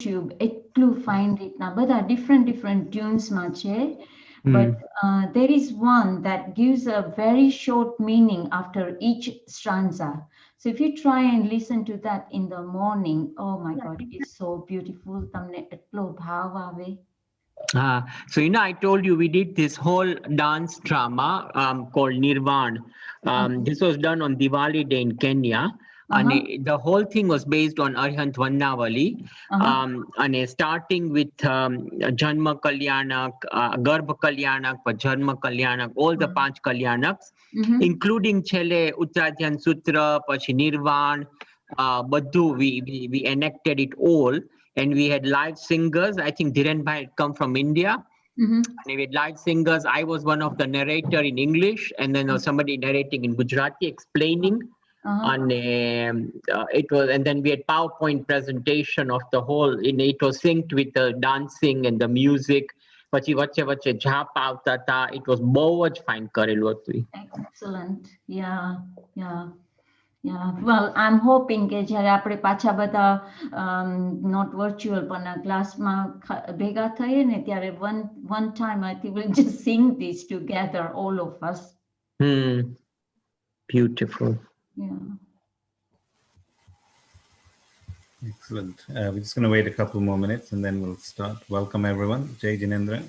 એટલું find it now. But there are different tunes mache. But there is one that gives a very short meaning after each stanza. So if you try and listen to that in the morning, oh my God, it's so beautiful. તમને એટલો ભાવ આવે. So, I told you we did this whole dance drama called Nirvana. This was done on Diwali Day in Kenya. And the whole thing was based on Arhant Vannavali. And starting with Janma Kalyanak, Garbha Kalyanak, Janma Kalyanak, all the Panchkalyanaks, including Chele, Uttradhyan Sutra, Pachi Nirvana, Badhu, we enacted it all. And we had live singers. I think Dhiren Bhai had come from India. And we had live singers. I was one of the narrator in English, and then there was somebody narrating in Gujarati, explaining. And it was, and then we had PowerPoint presentation of the whole. It was synced with the dancing and the music. Pachi vache vache jhap avta tha. It was bowaj fine karelu હતું. Excellent. Yeah. Well, I'm hoping કે જ્યારે આપણે પાછા બધા not virtual પણ આ ક્લાસમાં ભેગા થઈએ ને ત્યારે one time I think we'll just sing this together, all of us. Beautiful. Yeah. Excellent. We're just going to wait a couple more minutes and then we'll start. Welcome everyone. Jai Jinendra.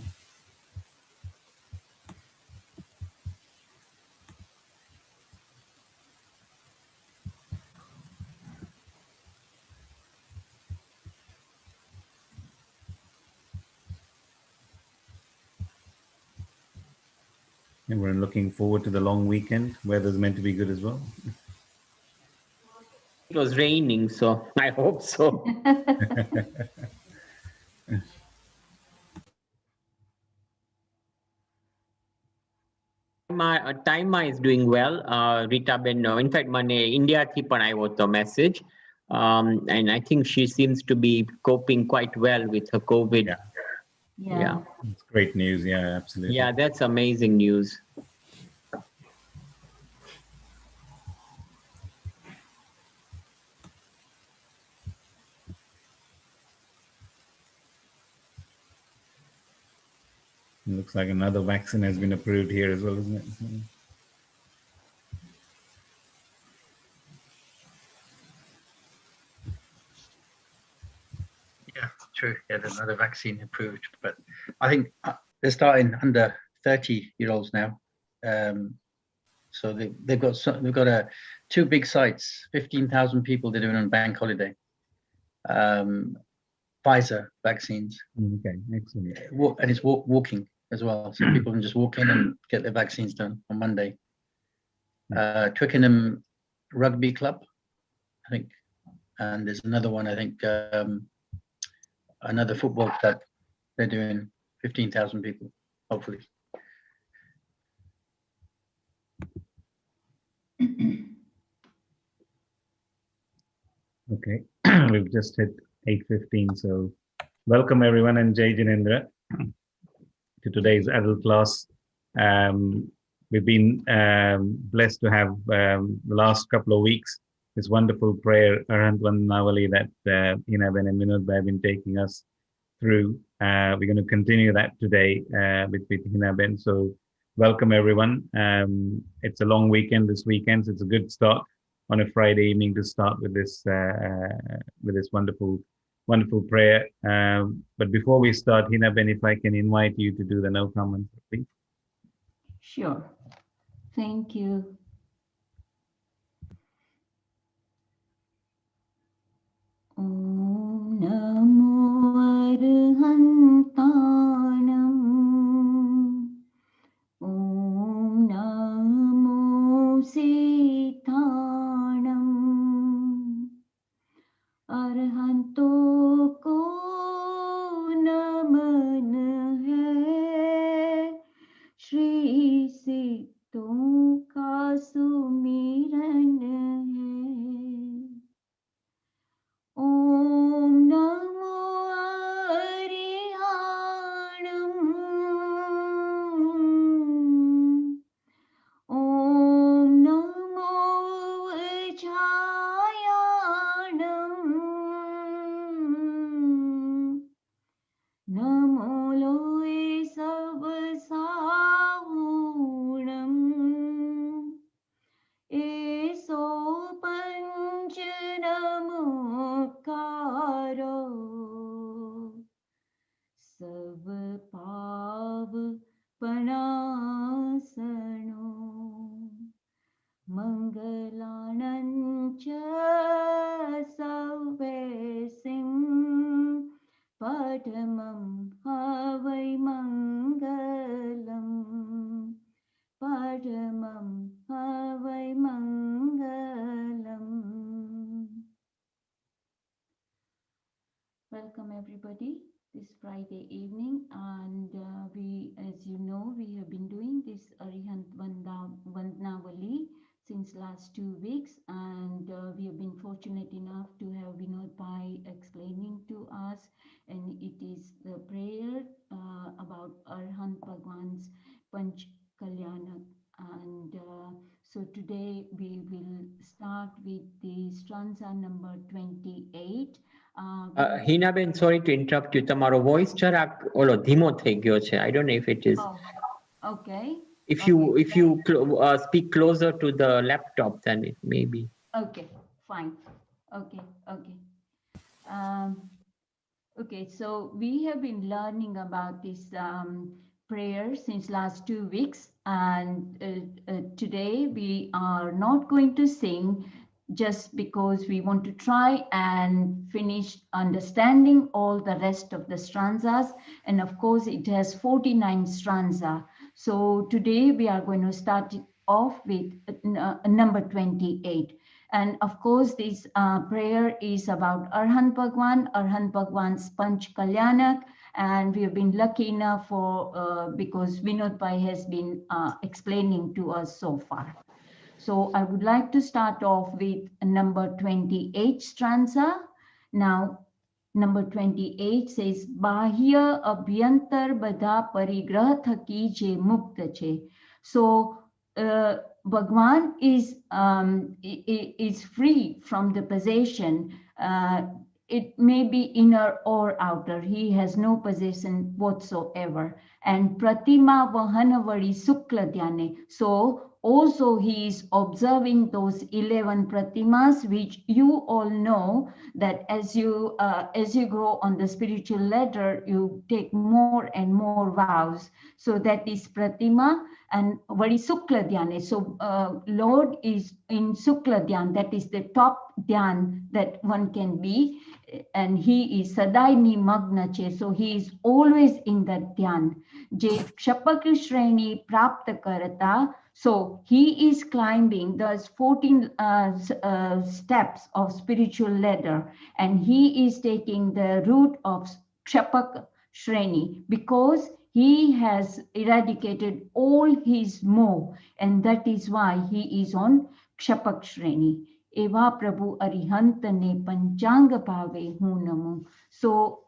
And we're looking forward to the long weekend. Weather's meant to be good as well. It was raining, so I hope so. Taima is doing well. Rita Ben, in fact, India thi pan ayo the message. And I think she seems to be coping quite well with her COVID. Yeah. It's great news. Yeah, absolutely. Yeah, that's amazing news. It looks like another vaccine has been approved here as well, isn't it? Yeah, true. Yeah, there's another vaccine approved, but I think they're starting under 30-year-olds now. So they've got two big sites. 15,000 people they're doing on bank holiday. Pfizer vaccines. Okay, excellent. And it's walking as well, so people can just walk in and get their vaccines done on Monday. Twickenham Rugby Club, I think, and there's another one. I think another football club. They're doing 15,000 people, hopefully. Okay, we've just hit 8:15, so welcome everyone and Jai Jinendra to today's adult class. We've been blessed to have the last couple of weeks this wonderful prayer Arhant Vannavali that Hinaben and Vinod have been taking us through. We're going to continue that today with Hinaben. So welcome everyone. It's a long weekend this weekend, so it's a good start on a Friday evening to start with this wonderful prayer. But before we start, Hinaben, if I can invite you to do the no comment, please. Sure. Thank you. Om Namo Arhantanam. Om Namo Sithanam. Arhanto ko naman hai, Shri Sitton ka sumiran hai. Om Padamam Havai Mangalam. Padamam Havai Mangalam. Welcome everybody this Friday evening, and we, as you know, we have been doing this Arihant Vandnavali since last 2 weeks, and we have been fortunate enough to have Vinod Pai explaining to us, and it is the prayer about Arhant Bhagwan's Panchkalyana. And so today we will start with the stanza number 28. Hinaben, sorry to interrupt you. Tamaro voice જરાક ઓલો ધીમો થઈ ગયો છે. I don't know if it is. Oh, okay. If you speak closer to the laptop, then it may be. Okay, fine. Okay. Okay, so we have been learning about this prayer since last 2 weeks, and today we are not going to sing just because we want to try and finish understanding all the rest of the stanzas, and of course it has 49 stanza. So today we are going to start it off with number 28. And of course, this prayer is about Arhant Bhagwan's Panchkalyanak, and we have been lucky enough for because Vinod Pai has been explaining to us so far. So I would like to start off with number 28 stanza. Now, number 28 says, Bahya abhyantar badha parigrah thaki je mukta che. So, Bhagwan is free from the possession. It may be inner or outer. He has no possession whatsoever. And pratima vahanavadi sukla dhyane. So also he is observing those 11 pratimas, which you all know that as you grow on the spiritual ladder, you take more and more vows. So that is pratima and Vadi Sukla Dhyane. So Lord is in Sukla Dhyan, that is the top dhyan that one can be, and he is Sadai Nimagna Che, so he is always in that dhyan. Je Kshapak Shreni Prapta Karata, so he is climbing those 14 steps of spiritual ladder, and he is taking the route of Kshapak Shreni because he has eradicated all his moh, and that is why he is on Kshapak Shreni. Eva Prabhu Arihantane Panchanga Bhave Hunamu. So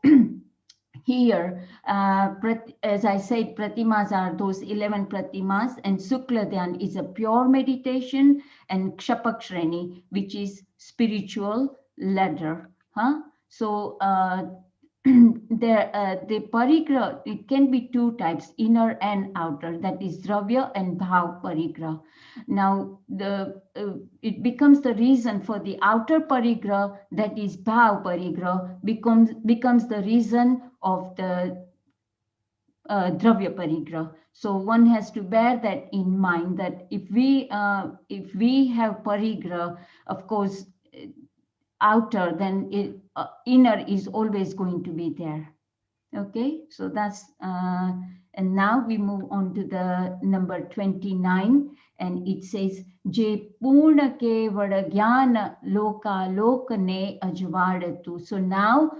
here, as I said, pratimas are those 11 pratimas, and Sukla Dhyan is a pure meditation, and Kshapak Shreni, which is spiritual ladder. So the parigrah, it can be 2 types, inner and outer, that is Dravya and Bhav parigrah. Now, it becomes the reason for the outer parigrah, that is Bhav parigrah, becomes the reason of the Dravya parigrah. So one has to bear that in mind, that if we have parigrah, of course, outer, then inner is always going to be there. Okay, so that's and now we move on to the number 29, and it says Je purna ke vada jnana loka lokane ajvadatu. So now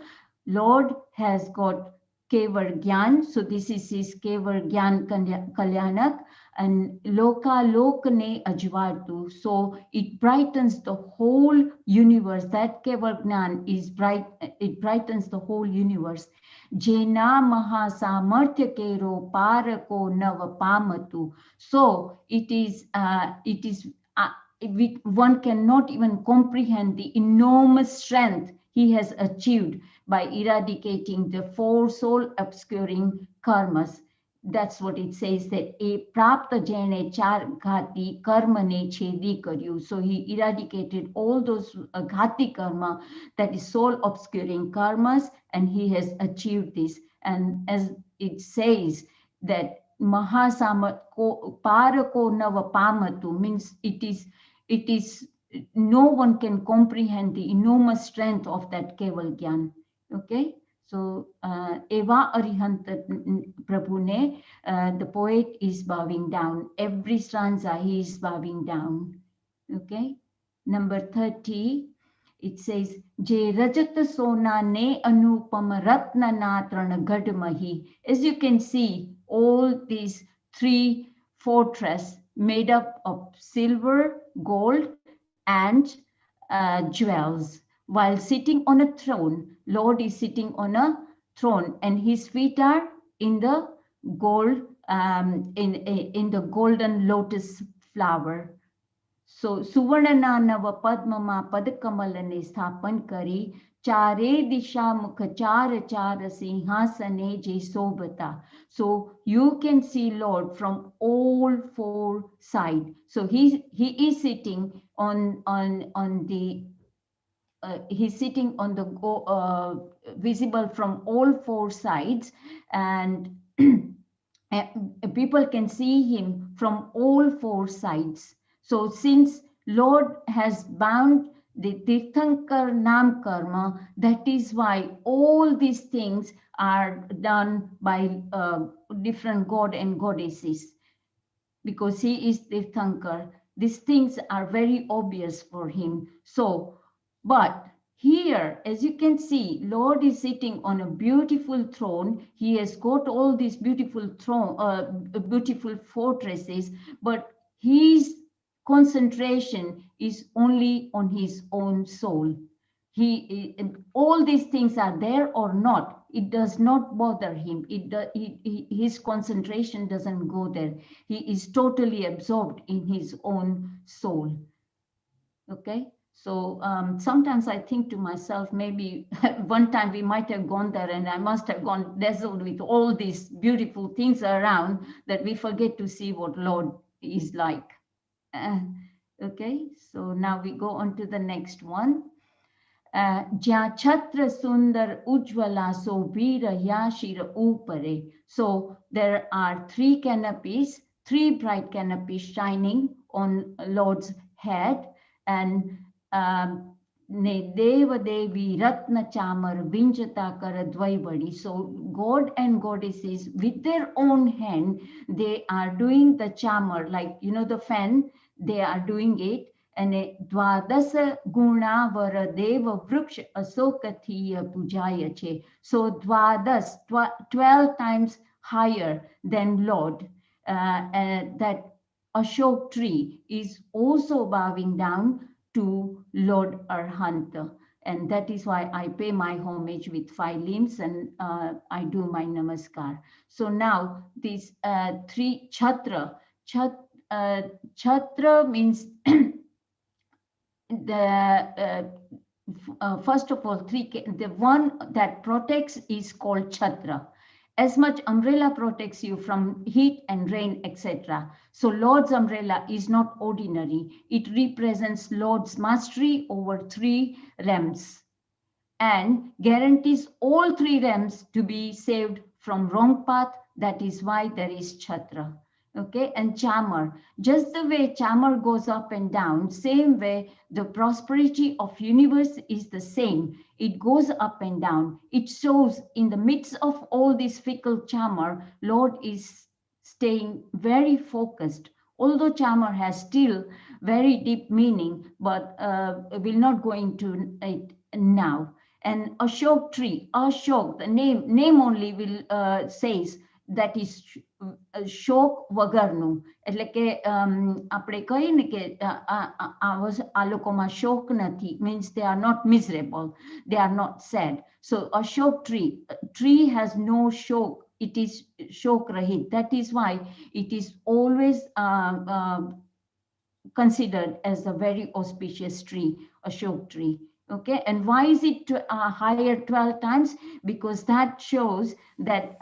Lord has got Kevar Gyan, so this is his Kevar Gyan Kalyanak, and Loka Lokane Ajvatu. So it brightens the whole universe. That Kevar Gyan is bright, it brightens the whole universe. Jena Maha Samarthya Kero Parako Nava Pamatu. So it is one cannot even comprehend the enormous strength he has achieved by eradicating the 4 soul obscuring karmas. That's what it says, that a prapta jane char ghati karma ne chedi karyu. So he eradicated all those ghati karma, that is soul obscuring karmas, and he has achieved this. And as it says that mahasamat parako nava pamatu, means it is no one can comprehend the enormous strength of that Keval Gyan. Okay, So Eva Arihanta Prabhune, the poet is bowing down. Every stanza he is bowing down. Okay. Number 30, it says, Je Rajata Sona ne Anupama Ratna Natrana Gadmahi. As you can see, all these three fortresses made up of silver, gold, and jewels. While sitting on a throne, Lord is sitting on a throne, and his feet are in the gold, in the golden lotus flower. So Suvarna Nava Padmama Padakamalane Sthapan Kari Chare Disha Mukha Chara Chara Sinhasane Je Sobata. So you can see Lord from all four sides. So he is sitting on the he's sitting on the visible from all four sides, and people can see him from all four sides. So since Lord has bound the Tirthankar Nam Karma, that is why all these things are done by different god and goddesses, because he is Tirthankar. These things are very obvious for him. So, but here, as you can see, Lord is sitting on a beautiful throne. He has got all these beautiful beautiful fortresses, but his concentration is only on his own soul. All these things are there or not, it does not bother him. His concentration doesn't go there. He is totally absorbed in his own soul. Okay. So sometimes I think to myself, maybe one time we might have gone there and I must have gone dazzled with all these beautiful things around that we forget to see what Lord is like. Okay, so now we go on to the next one. Jya Chhatra Sundar Ujjvala Sobira Yashira Upare. So there are three canopies, three bright canopies shining on Lord's head, and Ne Deva Devi Ratna Chamar Vinjata Kara Dvaibadi. So God and goddesses with their own hand, they are doing the chamar, like you know the fan, they are doing it. And Dvadasa Guna Vara Deva Vruksh Asokathiya Pujaya Che. So Dvadas, 12 times higher than Lord. That Ashok tree is also bowing down to Lord Arhanta. And that is why I pay my homage with 5 limbs and I do my namaskar. So now these three Chhatra. Chhatra means first of all, the one that protects is called Chhatra. As much umbrella protects you from heat and rain, etc. So Lord's umbrella is not ordinary. It represents Lord's mastery over 3 realms and guarantees all 3 realms to be saved from wrong path. That is why there is Chhatra. Okay, and Chamar, just the way Chamar goes up and down, same way the prosperity of universe is the same. It goes up and down. It shows in the midst of all this fickle Chamar, Lord is staying very focused. Although Chamar has still very deep meaning, but we'll not go into it now. And Ashok tree, Ashok, the name only will says that is શોક વગરનું, એટલે કે આપણે કહીએ ને કે આ લોકોમાં શોક નથી, means they are not miserable, they are not sad. So Ashok tree has no shok, it is shok rahit. That is why it is always considered as a very auspicious tree, Ashok tree. Okay, and why is it higher 12 times? Because that shows that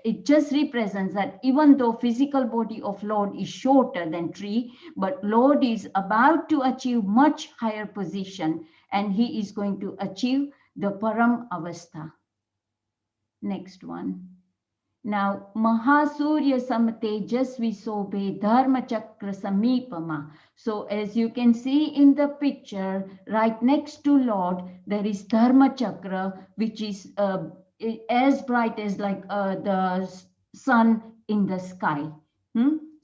it just represents that even though physical body of Lord is shorter than tree, but Lord is about to achieve much higher position and he is going to achieve the Param Avastha. Next one. Now, Mahasurya Samatejasvi Sobe Dharma Chakra Samipama. So, as you can see in the picture, right next to Lord, there is Dharma Chakra, which is as bright as like the sun in the sky.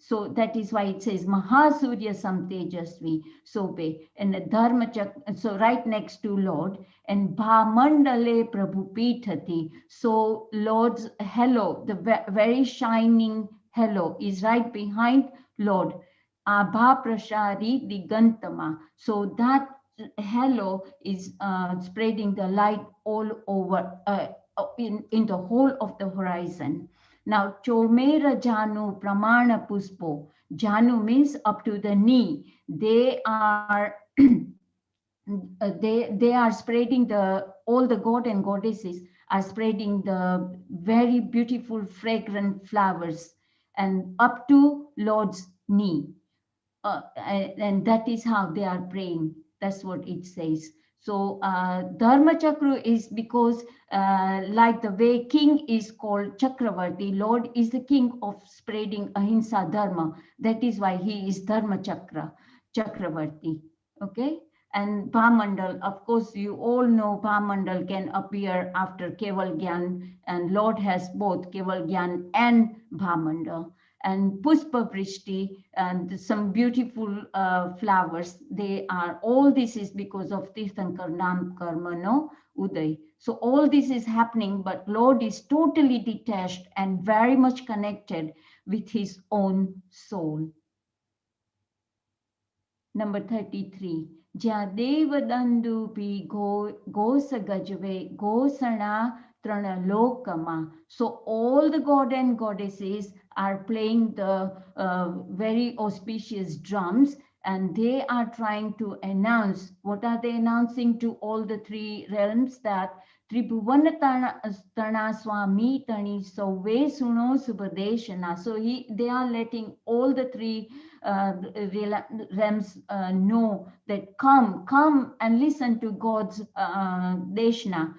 So that is why it says Mahasurya Samtejasvi Sobe and the Dharma Chakra. So right next to Lord, and Bhamandale Prabhu Pithati. So Lord's halo, the very shining halo, is right behind Lord. Abha Prashari Digantama. So that halo is spreading the light all over in the whole of the horizon. Now, Chomera Janu Pramana Puspo. Janu means up to the knee. They are they are spreading all the god and goddesses are spreading the very beautiful fragrant flowers and up to Lord's knee. And that is how they are praying. That's what it says. So Dharma Chakra is because like the way king is called Chakravarti, Lord is the king of spreading Ahimsa Dharma. That is why he is Dharma Chakra, Chakravarti. Okay. And Bhamandal, of course, you all know Bhamandal can appear after Keval Gyan, and Lord has both Keval Gyan and Bhamandal. And Puspa Vrishti and some beautiful flowers. They are, all this is because of Tirthankar Nam Karma, no Uday. So all this is happening, but Lord is totally detached and very much connected with his own soul. Number 33. Jadeva Dandu Pi Gosa Gajave Gosana Trana Lokama. So all the god and goddesses are playing the very auspicious drums, and they are trying to announce. What are they announcing to all the three realms? That Tribhuvana Tana Swami Tani Sove Suno Subhadeshana. So they are letting all the three realms know that come and listen to God's Deshna,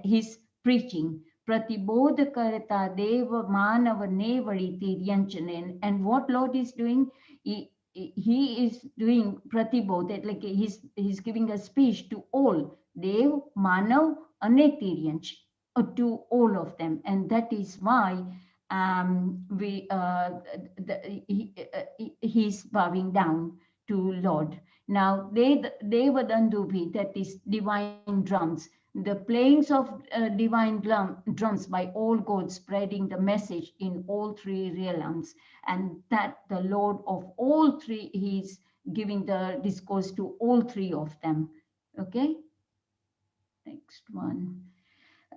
his preaching. Pratibodha Karata Deva Manava Nevadi Tiryanchanen. And what Lord is doing, he is doing Pratibodha, like he's giving a speech to all, Dev, Manav, Anetiryanch, to all of them. And that is why he's bowing down to Lord. Now, Devadandubi, that is divine drums, the playings of divine drums by all gods, spreading the message in all three realms, and that the Lord of all three, he's giving the discourse to all three of them. Okay, next one.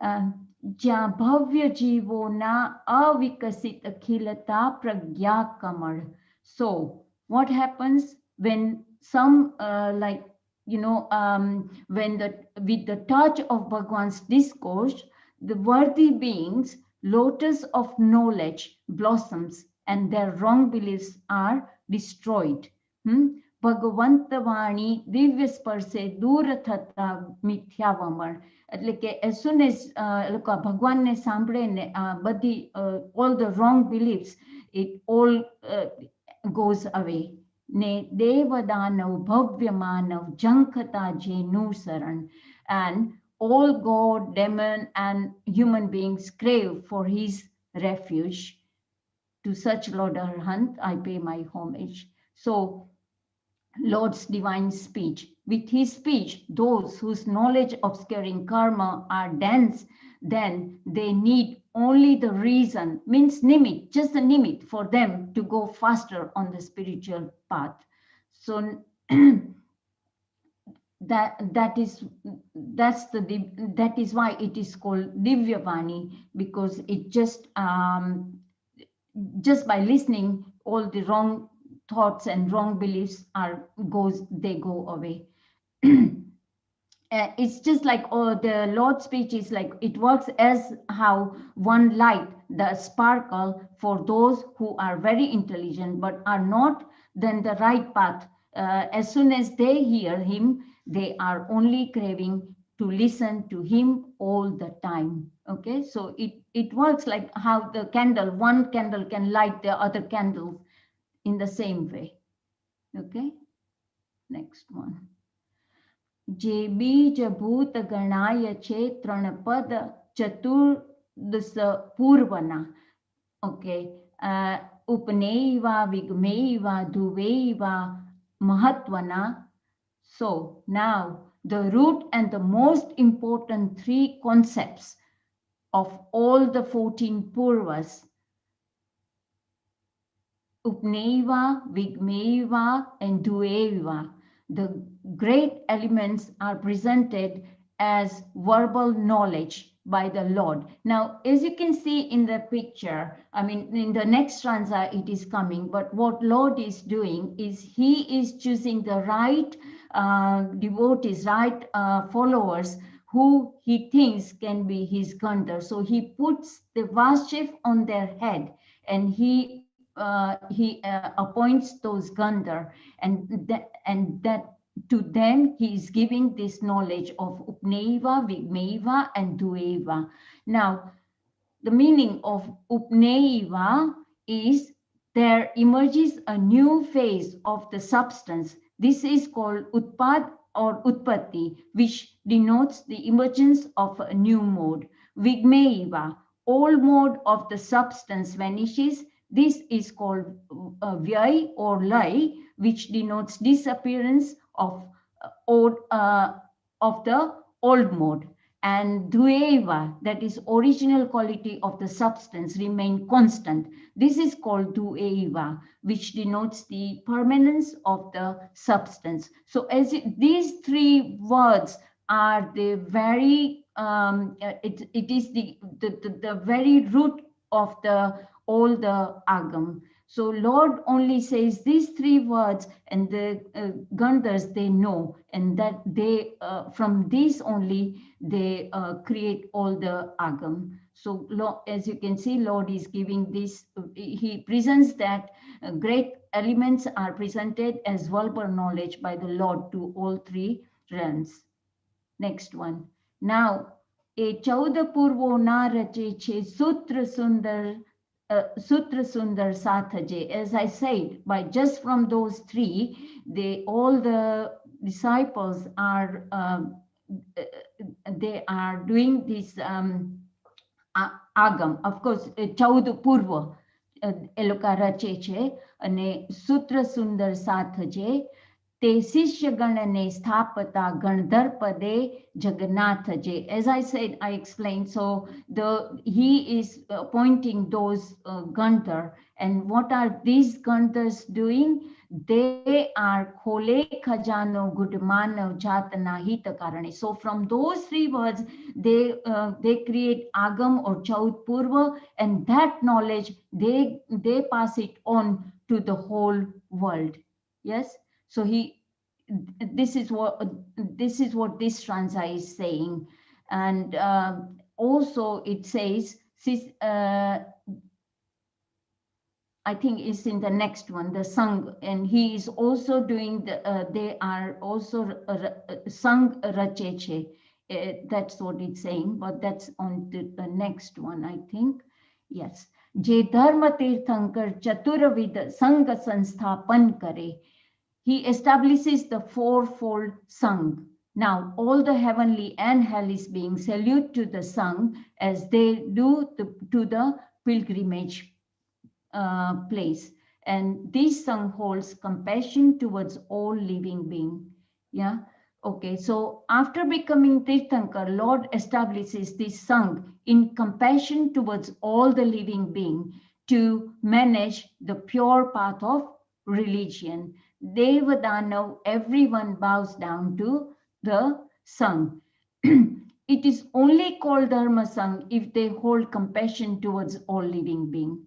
Bhavya Jivo Na Avikasit Akhilata Pragya Kamar. So what happens when some when with the touch of Bhagwan's discourse, the worthy beings, lotus of knowledge blossoms and their wrong beliefs are destroyed. Bhagavantavani Divya Sparse Durathata Mithyavamar. એટલે કે as soon as લોકો ભગવાનને સાંભળે ને બધી all the wrong beliefs, it all goes away. ને દેવદાનવ ભવ્ય માનવ જંખતા જેનું શરણ. And all God, demon and human beings crave for his refuge. To such Lord Arhant I pay my homage. So Lord's divine speech. With his speech, those whose knowledge of scaring karma are dense, then they need only the reason, means nimit, just the nimit for them to go faster on the spiritual path. So that is why it is called Divyavani, because it just by listening, all the wrong thoughts and wrong beliefs they go away. It's just like the Lord's speech is like, it works as how one light, the sparkle for those who are very intelligent but are not then the right path. As soon as they hear him, they are only craving to listen to him all the time. Okay, so it works like how the candle, one candle can light the other candles in the same way. Okay, next one. जे बीज भूत गणाय छे त्रणपद चतुर्दश पूर्वना. Okay, उपनेयवा विगमेयवा धुवेयवा mahatvana. So now the root and the most important three concepts of all the 14 purvas, upneiva, vigmeiva, and dueva, the great elements are presented as verbal knowledge by the Lord. Now, as you can see in the picture, I mean, in the next stanza it is coming, but what Lord is doing is he is choosing the right devotees, right followers who he thinks can be his Gandhar. So he puts the Vashif on their head and he appoints those Gandhar, and that to them he is giving this knowledge of Upneiva, Vigmeiva, and Dueva. Now, the meaning of Upneiva is there emerges a new phase of the substance. This is called Utpad or Utpatti, which denotes the emergence of a new mode. Vigmeiva, old mode of the substance vanishes. This is called Vyai or Lai, which denotes disappearance of the old mode. And Dueva, that is original quality of the substance, remain constant. This is called Dueva, which denotes the permanence of the substance. So these three words are the very, it is the very root of all the Agam. So Lord only says these three words, and the Gandhars they know, and that they from these only they create all the Agam. So as you can see, Lord is giving this. He presents that great elements are presented as verbal knowledge by the Lord to all three realms. Next one. Now, a Chauda Purvo na rache che Sutra Sundar. Sutra Sundar Sathaje. As I said, by just from those three, all the disciples are they are doing this agam. Of course, Chaudu Purva Eloka Rache ane Sutra Sundar Sathaje. Te Sishya Ganane Sthapata Gandharpade Jagannathje. As I said, I explained. So he is appointing those Gandhar. And what are these Gandhars doing? They are Khole Khajano Gudmanav Jatana Hita Karane. So from those three words, they create Agam or Chaud Purva, and that knowledge they pass it on to the whole world. Yes. So this is what this stanza is saying, and also it says, I think it's in the next one, the Sang, and he is also doing they are also Sang Racheche. That's what it's saying, but that's on the next one, I think. Yes. Je Dharma Tirthankar Chaturavid Sangha Sansthapan Kare. He establishes the fourfold Sang. Now, all the heavenly and hellish beings salute to the Sang as they do to the pilgrimage place. And this Sang holds compassion towards all living beings. Yeah. Okay. So after becoming Tirthankar, Lord establishes this Sang in compassion towards all the living beings to manage the pure path of religion. Devadanav, everyone bows down to the Sang. It is only called Dharma Sang if they hold compassion towards all living beings.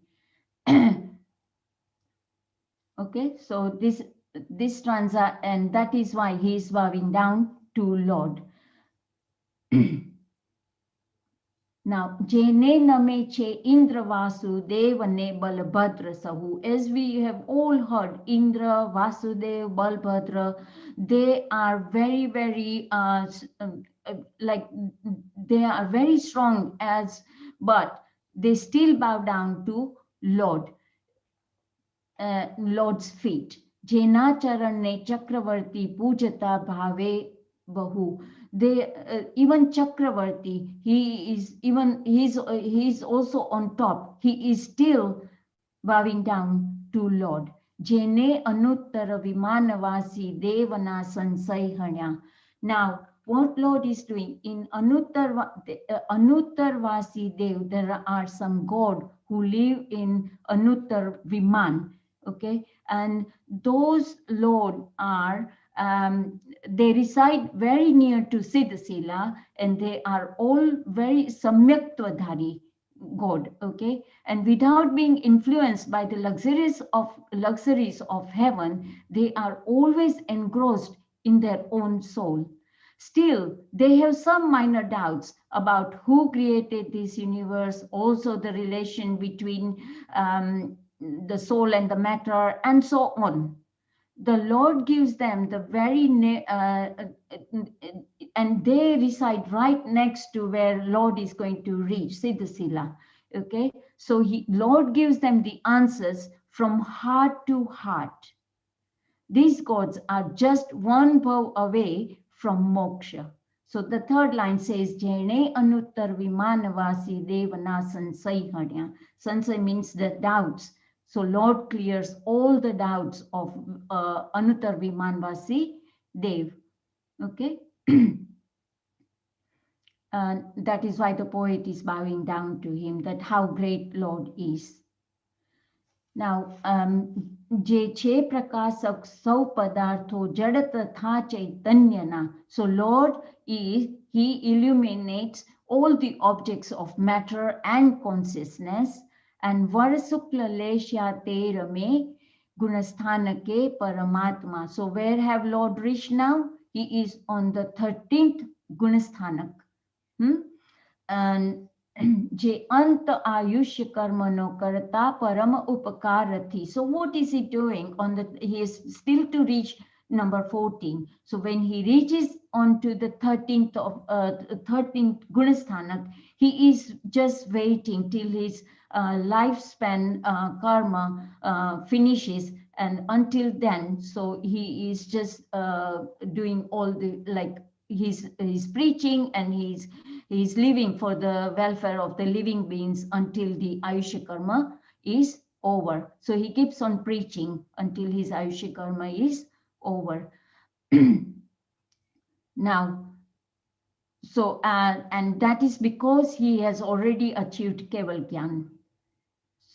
Okay, so this stanza, and that is why he is bowing down to Lord. Now, Jene name che Indra Vasudevane Balabhadra Sahu. As we have all heard, Indra, Vasudev, Balbhadra, they are very, very like they are very strong but they still bow down to Lord's feet. Jena Charane Chakravarti Pujata Bhave Bahu. They even Chakravarti, he's also on top. He is still bowing down to Lord. Jene Anuttara Vimanavasi Devana Sansai. Now, what Lord is doing in Anuttar Vasi Dev, there are some God who live in Anuttar Viman. Okay, and those Lord are they reside very near to Siddhasila, and they are all very Samyaktvadhari God. Okay, and without being influenced by the luxuries of heaven, they are always engrossed in their own soul. Still, they have some minor doubts about who created this universe, also the relation between the soul and the matter, and so on. The Lord gives them the very, and they reside right next to where Lord is going to reach, Siddhasila. Okay, so Lord gives them the answers from heart to heart. These gods are just one bow away from moksha. So the third line says, Jene Anuttar Vimanavasi Devana Sansai Hadya. Sansai means the doubts. So Lord clears all the doubts of Anuttar Vimanavasi Dev. Okay. That is why the poet is bowing down to him, that how great Lord is. Now, Je che prakasak sau padartho jadata tha chaitanyana. So Lord is, he illuminates all the objects of matter and consciousness. And varasukla lesha te rame gunasthanake paramatma. So where have Lord reached now? He is on the 13th gunasthanak. And Je anta ayushya karmano karta param upakarathi. So what is he doing he is still to reach number 14. So when he reaches on to the 13th gunasthanak, he is just waiting till his lifespan karma finishes, and until then, so he is just doing all the, like, he's preaching, and he's living for the welfare of the living beings until the Ayushya Karma is over. So he keeps on preaching until his Ayushya Karma is over. Now, so, and that is because he has already achieved Keval Gyan.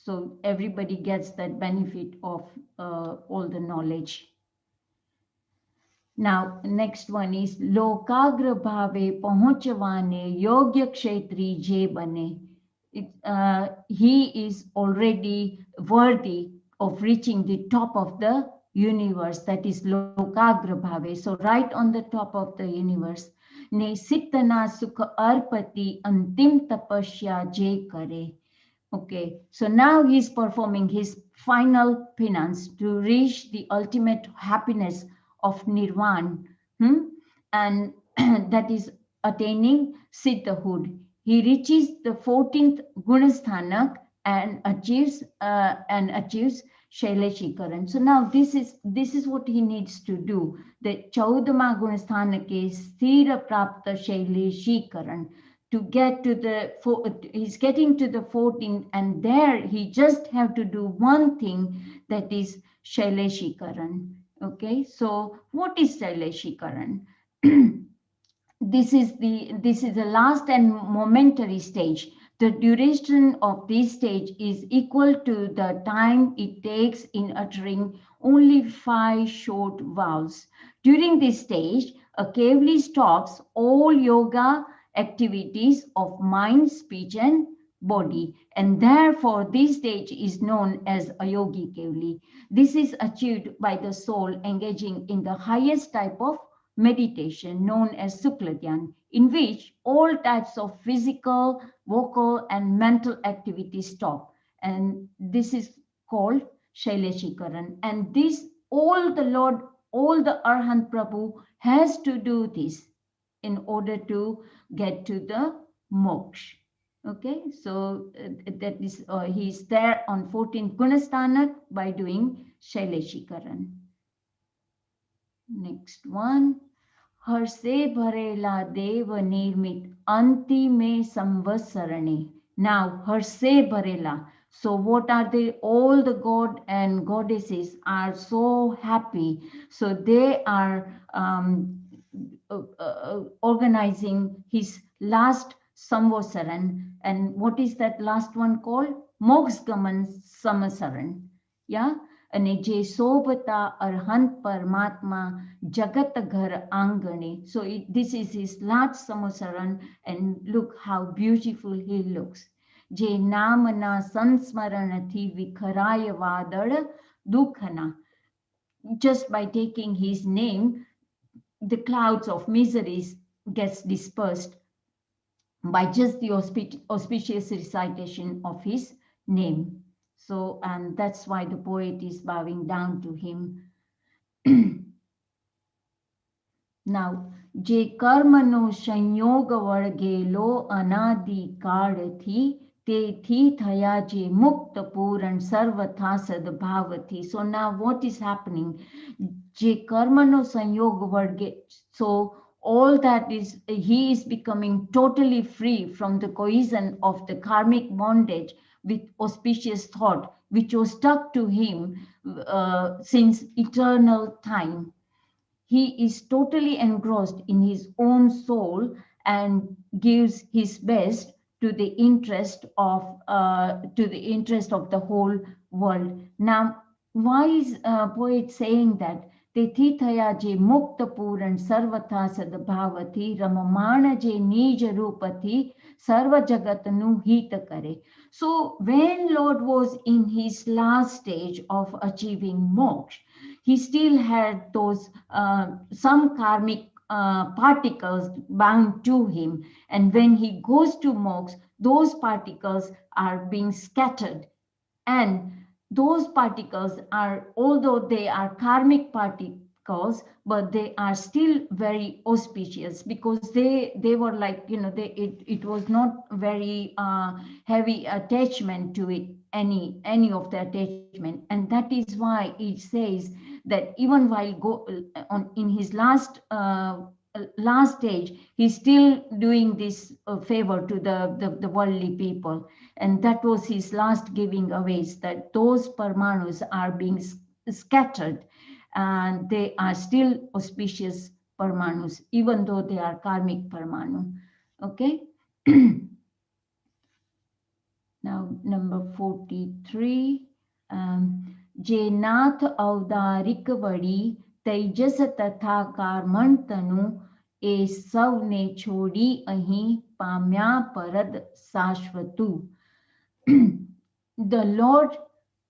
So everybody gets that benefit of all the knowledge. Now, next one is Lokagra Bhave Pahunchvane Yogya Kshetri Je Bane. He is already worthy of reaching the top of the universe, that is Lokagra Bhave. So right on the top of the universe. Ne Sittana Sukha Arpati Antim Tapasya Je Kare. Okay, so now he's performing his final penance to reach the ultimate happiness of Nirvana, and that is attaining Siddhahood. He reaches the 14th Gunasthanak and achieves Shaileshikaran. So now this is what he needs to do. The Chaudama Gunasthanake Sthira Prapta Shaileshikaran. To get to he's getting to the 14th, and there he just have to do one thing, that is Shaileshikaran. Okay, so what is Shaileshikaran? This is the last and momentary stage. The duration of this stage is equal to the time it takes in uttering only 5 short vowels. During this stage, a Kevali stops all yoga activities of mind, speech, and body, and therefore this stage is known as a yogi Kevali. This is achieved by the soul engaging in the highest type of meditation known as Sukla Dhyan, in which all types of physical, vocal and mental activities stop. And this is called Shaileshikaran. And this, all the Lord, all the Arhat Prabhu has to do this in order to get to the moksha. Okay, so that is he's there on 14th Gunasthanak by doing Shaileshikaran. Next one. Harse bharela deva nirmit anti me samvatsarane. Now, Harse bharela. So what are they? All the god and goddesses are so happy. So they are organizing his last samvatsaran. And what is that last one called? Moksgaman samasaran. Yeah. અને જે શોભતા અરહંત પરમાત્મા જગત ઘર આંગણે. So this is his last samvatsaran, and look how beautiful he looks. જે નામના સંસ્મરણથી વિખરાય વાદળ દુઃખના. Just by taking his name, the clouds of miseries gets dispersed by just the auspicious recitation of his name. So, and that's why the poet is bowing down to him. Now, je karmano sanyog vargelo anadi kaadthi tethi thaya je mukta puran sarvatha sadbhavati. So now what is happening? Je karmano sanyog varge. So all that is, he is becoming totally free from the cohesion of the karmic bondage with auspicious thought, which was stuck to him since eternal time. He is totally engrossed in his own soul and gives his best to the interest of the whole world. Now, why is poet saying that? તેથી થયા જે મુક્ત પૂરણ સર્વથા સદભાવથી રમમાણ જે નિજ રૂપથી સર્વ જગતનું હિત કરે. So when Lord was in his last stage of achieving moksha, he still had those some karmic particles bound to him, and when he goes to moksha, those particles are being scattered. And those particles are, although they are karmic particles, but they are still very auspicious, because they were like, you know, it was not very heavy attachment to it, any of the attachment. And that is why it says that even while in his last stage, he's still doing this favor to the worldly people. And that was his last giving away, that those parmanus are being scattered, and they are still auspicious parmanus, even though they are karmic parmanu. Okay. Now, number 43. જે નાથ અવતારિક વળી તૈજસ તથા કાર્મણતનું એ સૌને છોડી અહીં પામ્યા પરદ શાશ્વતુ. The Lord,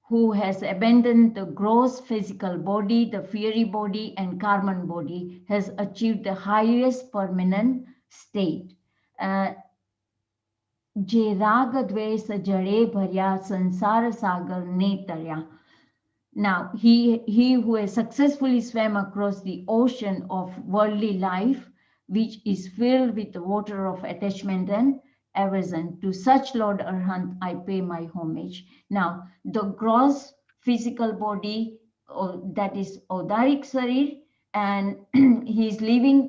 who has abandoned the gross physical body, the fiery body, and karman body, has achieved the highest permanent state. જે રાગ દ્વેષ જળે ભર્યા સંસાર સાગર ને તર્યા. Now, he who has successfully swam across the ocean of worldly life, which is filled with the water of attachment and aversion, to such Lord Arhat I pay my homage. Now, the gross physical body, that is Odarik Sarir, and he is leaving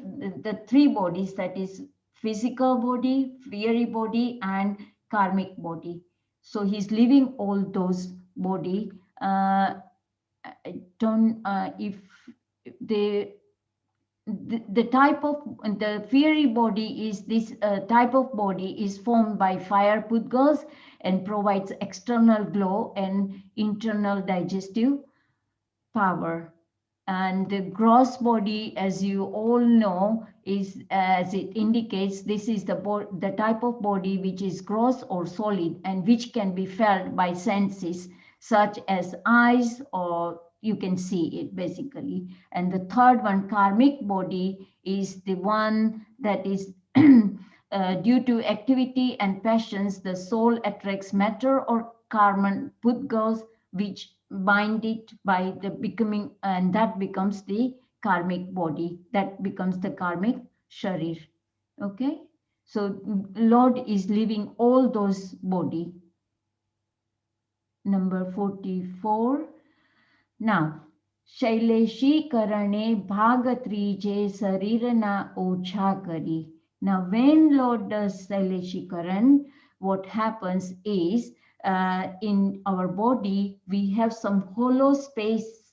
the three bodies, that is physical body, fiery body, and karmic body. So he's leaving all those body. If the type of the fiery body is this type of body is formed by fire pudgals and provides external glow and internal digestive power. And the gross body, as you all know, is, as it indicates, this is the type of body which is gross or solid and which can be felt by senses such as eyes, or you can see it basically. And the third one, karmic body, is the one that is due to activity and passions, the soul attracts matter or karman putgas, which bind it by the becoming, and that becomes the karmic body, that becomes the karmic sharir. Okay, so Lord is leaving all those body. Number 44. Now, Shaileshikarane Bhagatrije Sarirana Ocha Kari. Now, when Lord does Shaileshikaran, what happens is in our body we have some hollow space,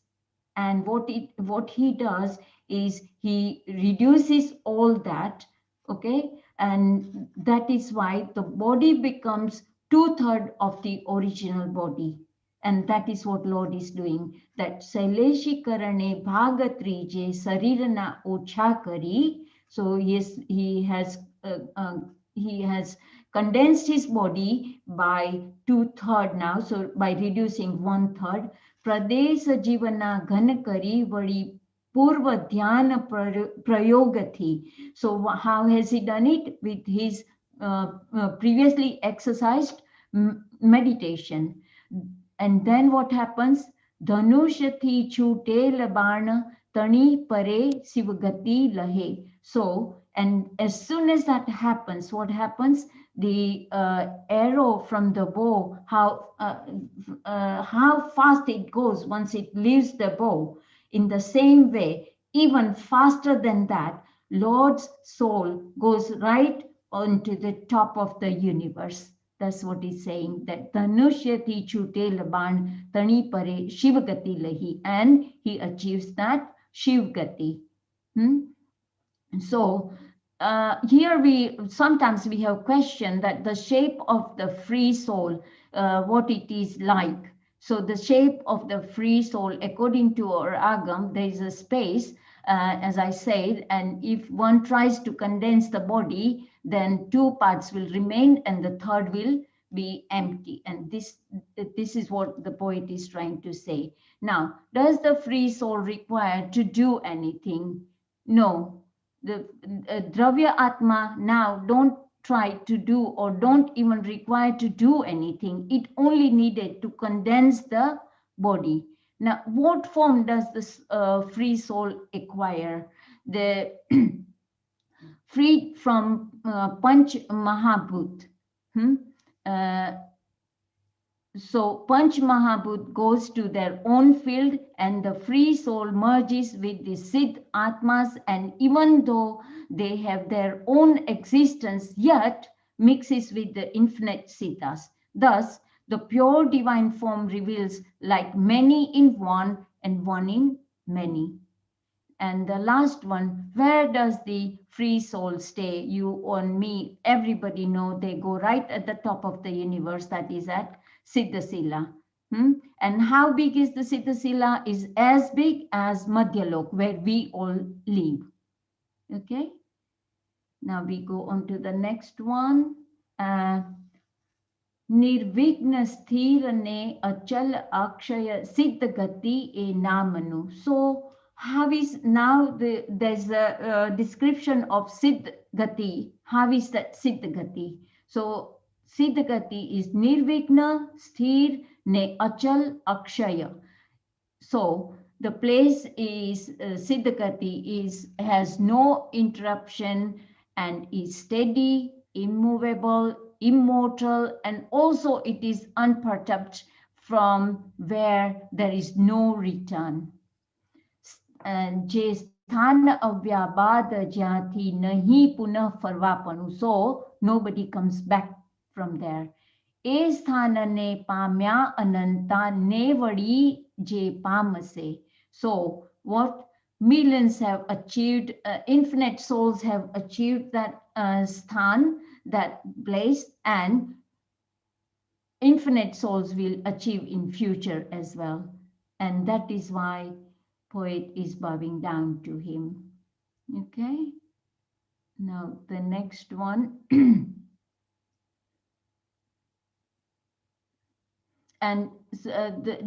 and what he does is he reduces all that. Okay, and that is why the body becomes 2/3 of the original body. And that is what Lord is doing. That Shaileshikarane Bhagatrije Sarirana Ocha Kari. So yes, he has condensed his body by 2/3 now. So by reducing 1/3, Pradesa Jivana Ghanakari Vari Purva Dhyana Prayogati. So how has he done it? With his previously exercised meditation. And then what happens? Dhanushati chute labana tani pare sivagati lahe. So, and as soon as that happens, what happens? The arrow from the bow, how fast it goes once it leaves the bow. In the same way, even faster than that, Lord's soul goes right onto the top of the universe. That's what he's saying, that Dhanushyati chute laban tani pare shivagati lahi, and he achieves that shivgati. So here sometimes we have questioned that the shape of the free soul, what it is like. So the shape of the free soul, according to our Agam, there is a space, as I said, and if one tries to condense the body, then 2 parts will remain and the third will be empty. And this is what the poet is trying to say. Now, does the free soul require to do anything? No. The Dravya Atma now don't try to do or don't even require to do anything. It only needed to condense the body. Now, what form does this free soul acquire? The freed from Panch Mahabhut. So Panch Mahabhut goes to their own field and the free soul merges with the Siddh Atmas, and even though they have their own existence, yet mixes with the infinite Siddhas. Thus, the pure divine form reveals like many in one and one in many. And the last one, where does the free soul stay? You and me, everybody know they go right at the top of the universe, that is at Siddhasila. And how big is the Siddhasila? Is as big as Madhyalok, where we all live. Okay. Now we go on to the next one. Nirvigna sthirane achal akshaya siddha gati e namanu. So how is now there's a description of Siddh Gati. How is that Siddh Gati? So Siddh Gati is Nirvigna, Sthir, Ne Achal, Akshaya. So the place is Siddh Gati has no interruption and is steady, immovable, immortal, and also it is unperturbed, from where there is no return. And je sthana avyabad jati nahi punah farvapanu. So nobody comes back from there. E sthana ne pamya ananta ne vadi je pamase. So what millions have achieved, infinite souls have achieved that sthan, that place, and infinite souls will achieve in future as well. And that is why poet is bowing down to him. Okay. Now the next one. And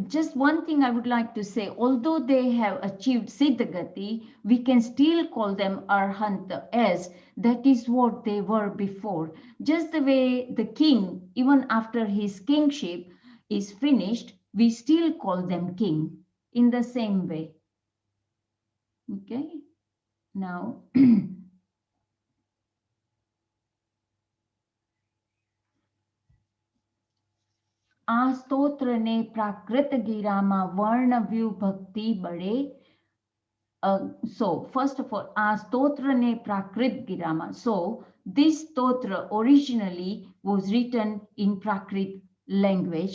just one thing I would like to say, although they have achieved Siddhagati, we can still call them Arhant, as that is what they were before. Just the way the king, even after his kingship is finished, we still call them king in the same way. Okay, now આ સ્તોત્રને પ્રાકૃત ગીરામાં વર્ણવ્યુ ભક્તિ બળે. So first of all, આ સ્તોત્રને પ્રાકૃત ગીરામાં. So this stotra originally was written in Prakrit language,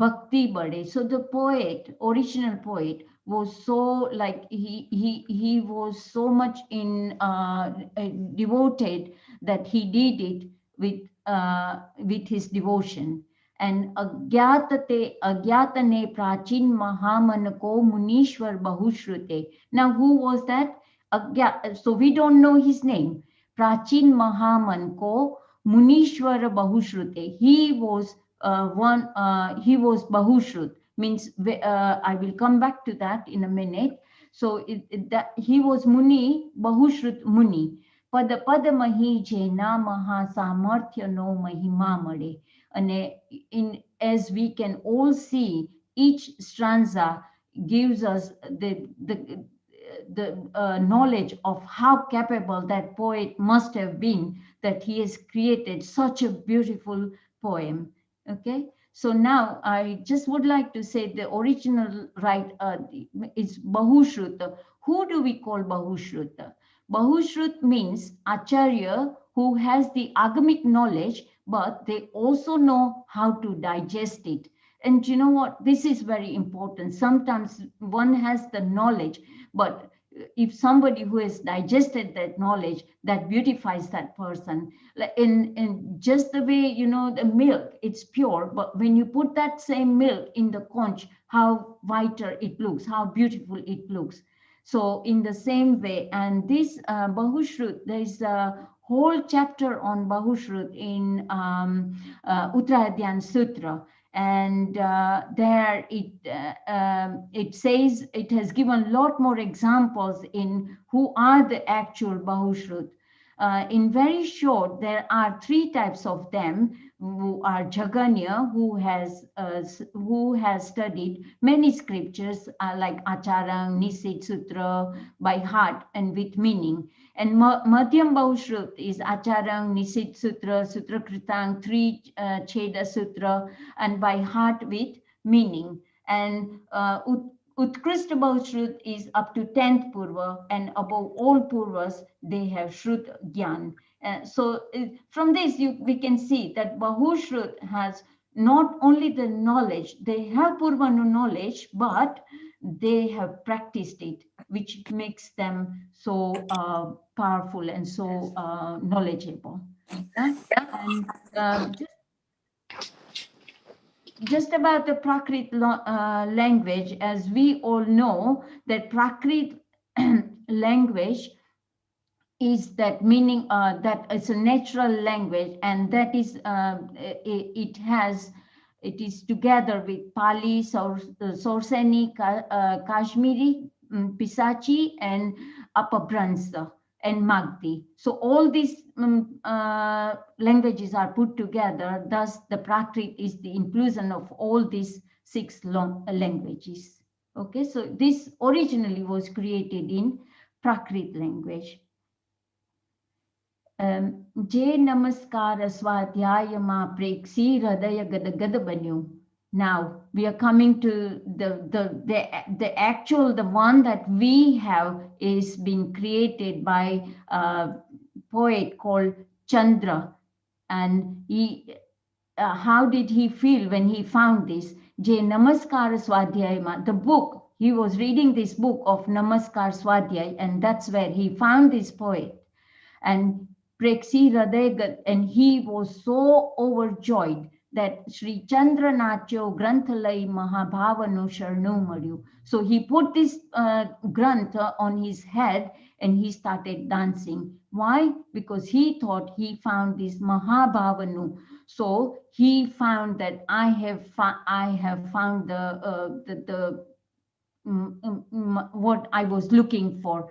Bhakti Bade. So the poet, original poet, was so like he was so much in devoted that he did it with his devotion. And agyatane prachin mahamanako munishwar bahushrute. Now who was that? So we don't know his name. Prachin mahamanko munishwar bahushrute. He was he was bahushrut, means I will come back to that in a minute. So that he was muni, bahushrut muni. Pada pada mahi jena maha samarthya no mahima made. And as we can all see, each stanza gives us the knowledge of how capable that poet must have been, that he has created such a beautiful poem. Okay, so now I just would like to say the original is Bahushrut. Who do we call Bahushrut? Bahushrut means Acharya who has the agamic knowledge, but they also know how to digest it. And you know what? This is very important. Sometimes one has the knowledge, but if somebody who has digested that knowledge, that beautifies that person. In just the way, you know, the milk, it's pure, but when you put that same milk in the conch, how whiter it looks, how beautiful it looks. So in the same way, and this Bahushrut, there is a whole chapter on Bahushrut in Uttaradiyan Sutra. And there it says, it has given a lot more examples in who are the actual Bahushrut. In very short, there are 3 types of them, who are Jaganya, who has studied many scriptures like Acharang, Nisit Sutra by heart and with meaning. And Madhyam Bahushrut is Acharang, Nisit Sutra, Sutra Kritang, 3 Cheda Sutra, and by heart with meaning. And Utkrishta Bahushrut is up to 10th Purva, and above all Purvas, they have Shrut Gyan. So from this, we can see that Bahushrut has not only the knowledge, they have Purvanu knowledge, but they have practiced it, which makes them so powerful and so knowledgeable. And just about the Prakrit language, as we all know, that Prakrit language is that meaning that it's a natural language, and that is it is together with Pali, Sorseni, Kashmiri, Pisachi, and Apabransa and Magdi. So all these languages are put together. Thus, the Prakrit is the inclusion of all these 6 languages. Okay, so this originally was created in Prakrit language. Je namaskara swadhyayama preksi hridaya gad banyu. Now we are coming to the actual, the one that we have is being created by a poet called Chandra. And he, how did he feel when he found this? Je Namaskar Swadhyayama, the book, he was reading this book of Namaskar Swadhyay, and that's where he found this poet. And Preksi Hridaya, and he was so overjoyed that Sri Chandra Nacho Granthalai Mahabhavanu Sharnu Madhu. So he put this Grantha on his head and he started dancing. Why? Because he thought he found this Mahabhavanu. So he found that I have found what I was looking for.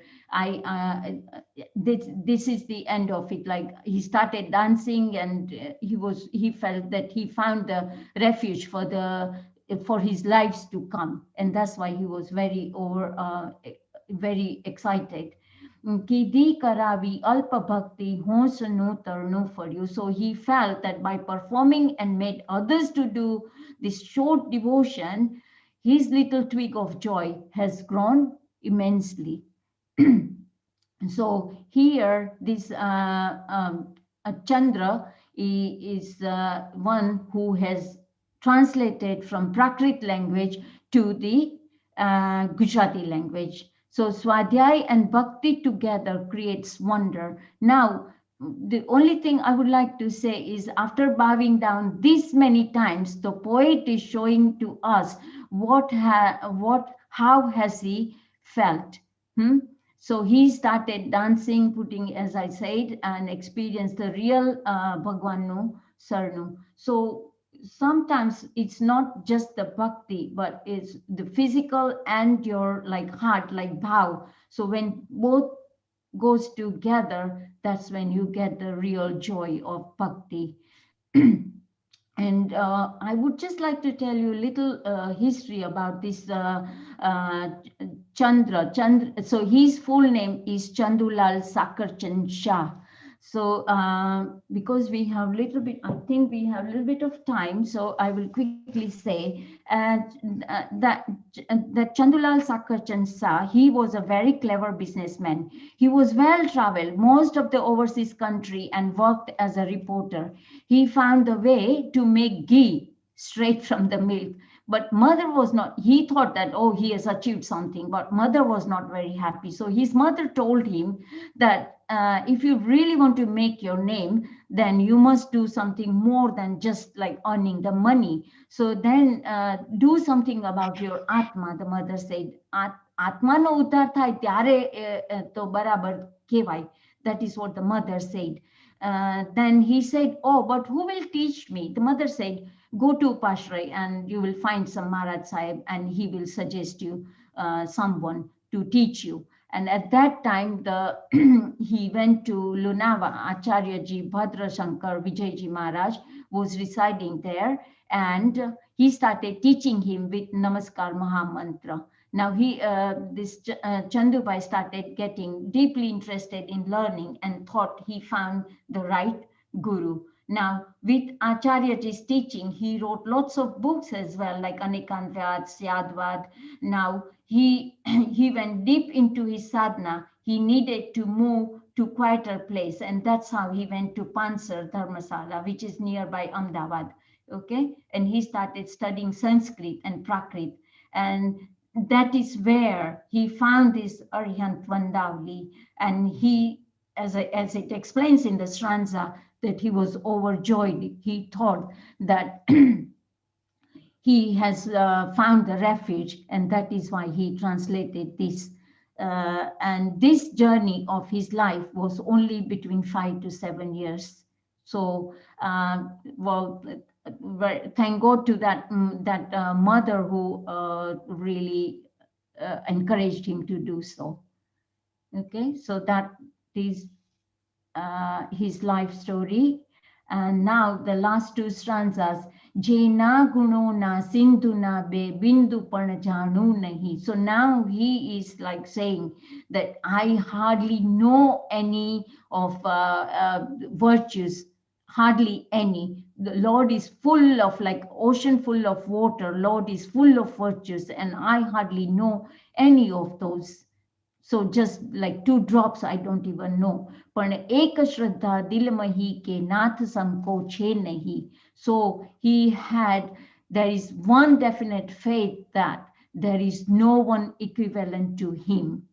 This is the end of it. Like he started dancing, and he felt that he found the refuge for his lives to come, and that's why he was very excited. Kidi karavi alpa bhakti hos no tarno for you. So he felt that by performing and made others to do this short devotion, his little twig of joy has grown immensely. So here, this Chandra is one who has translated from Prakrit language to the Gujarati language. So Swadhyay and Bhakti together creates wonder. Now, the only thing I would like to say is, after bowing down this many times, the poet is showing to us how has he felt. So he started dancing, putting, as I said, and experienced the real Bhagwan no Sarnu. So sometimes it's not just the bhakti, but it's the physical and your like heart, like bhav. So when both goes together, that's when you get the real joy of bhakti. And I would just like to tell you a little history about this Chandra. So his full name is Chandulal Sakarchand Shah. So because we have little bit, I think we have a little bit of time, so I will quickly say that Chandulal Sakarchand Shah, he was a very clever businessman. He was well traveled most of the overseas country and worked as a reporter. He found a way to make ghee straight from the milk. But mother was not, he thought that, oh, he has achieved something, but mother was not very happy. So his mother told him that if you really want to make your name, then you must do something more than just like earning the money. So then do something about your Atma, the mother said. Atma no uddhar thai tyare to barabar kevai. That is what the mother said. Then he said, oh, but who will teach me? The mother said, go to Pashray and you will find some Maharaj Sahib, and he will suggest you someone to teach you. And at that time, he went to Lunava. Acharya Ji Bhadra Shankar Vijayji Maharaj was residing there, and he started teaching him with Namaskar Mahamantra. Now Chandubai started getting deeply interested in learning and thought he found the right guru. Now, with Acharyaji's teaching, he wrote lots of books as well, like Anikantvad, Syadvad. Now, he went deep into his sadhana. He needed to move to quieter place, and that's how he went to Pansar Dharmasala, which is nearby Ahmedabad. Okay, and he started studying Sanskrit and Prakrit, and that is where he found this Arihant Vandavali, and he, as it explains in the stanza, that he was overjoyed. He thought that he has found the refuge, and that is why he translated this. And this journey of his life was only between 5 to 7 years. So, thank God to that mother who really encouraged him to do so. Okay, so that is his life story. And now the last two stanzas. Jena guno na sindhu na be bindu pan janu nahi. So now he is like saying that I hardly know any of virtues, hardly any. The Lord is full of, like ocean full of water. Lord is full of virtues, and I hardly know any of those. So just like 2 drops, I don't even know. Pan ek shraddha dil mahi ke nath samko che nahi. So there is one definite faith that there is no one equivalent to him.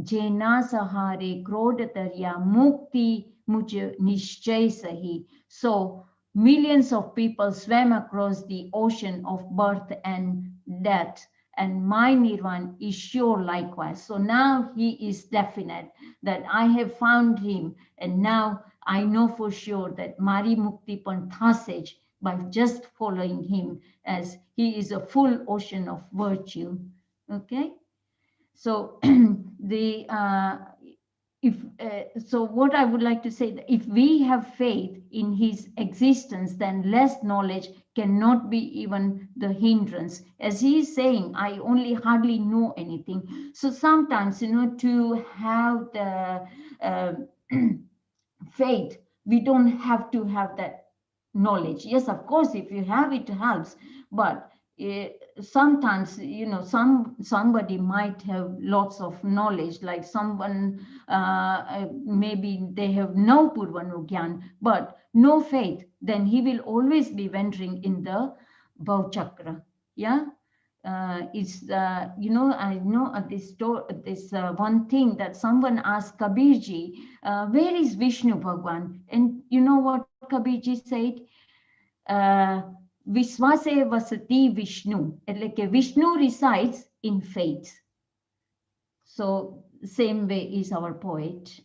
Jena sahare krodh tarya mukti mujh nishchay sahi. So millions of people swam across the ocean of birth and death, and my Nirvana is sure likewise. So now he is definite that I have found him, and now I know for sure that Mari Mukti Pan thase by just following him, as he is a full ocean of virtue. Okay, so so what I would like to say, if we have faith in his existence, then less knowledge cannot be even the hindrance. As he is saying, I only hardly know anything. So sometimes, to have the faith, we don't have to have that knowledge. Yes, of course, if you have it, helps, but sometimes somebody might have lots of knowledge, like someone maybe they have no purvanugyan but no faith, then he will always be wandering in the bhav chakra. Yeah, I know this one thing that someone asked Kabirji, where is Vishnu Bhagwan? And you know what Kabirji said? Viswase vasati Vishnu. Like Vishnu resides in faith. So same way is our poet.